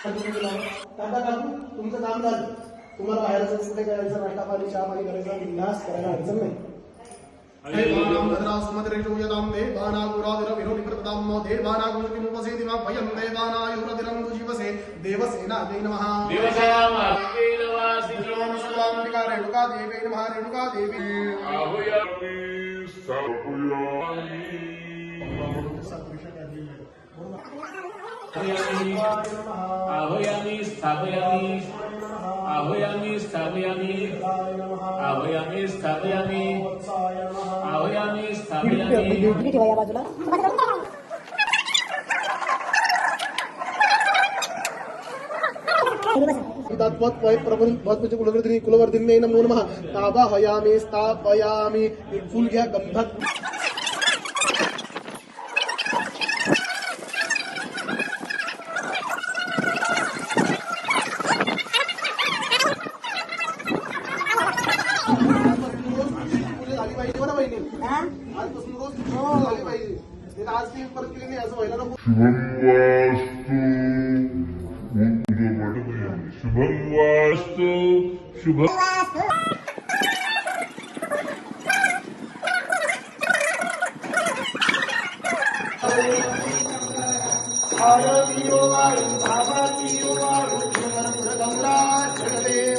काका काकू तुमचं काम झालं. तुम्हाला बाहेर जाऊन कुठे करायचं, नाश्ता पाणी चहा पाणी करायचा, बिंदास करायला अडचण नाही. आह्वयामि स्थापयामि आह्वयामि स्थापयामि आह्वयामि स्थापयामि आह्वयामि स्थापयामि कुलवर्धिनी नमो नमः. आवाहयामि स्थापयामि. एक फूल घ्या गंधात. झाली पाहिजे बरं बहिणी. आजपासून रोज झाली पाहिजे. आज ती परत केली नाही असं व्हायला नको. शुभम वास्तु शुभम भारतीयो वायु भावातीयो वायु गंगा जगदे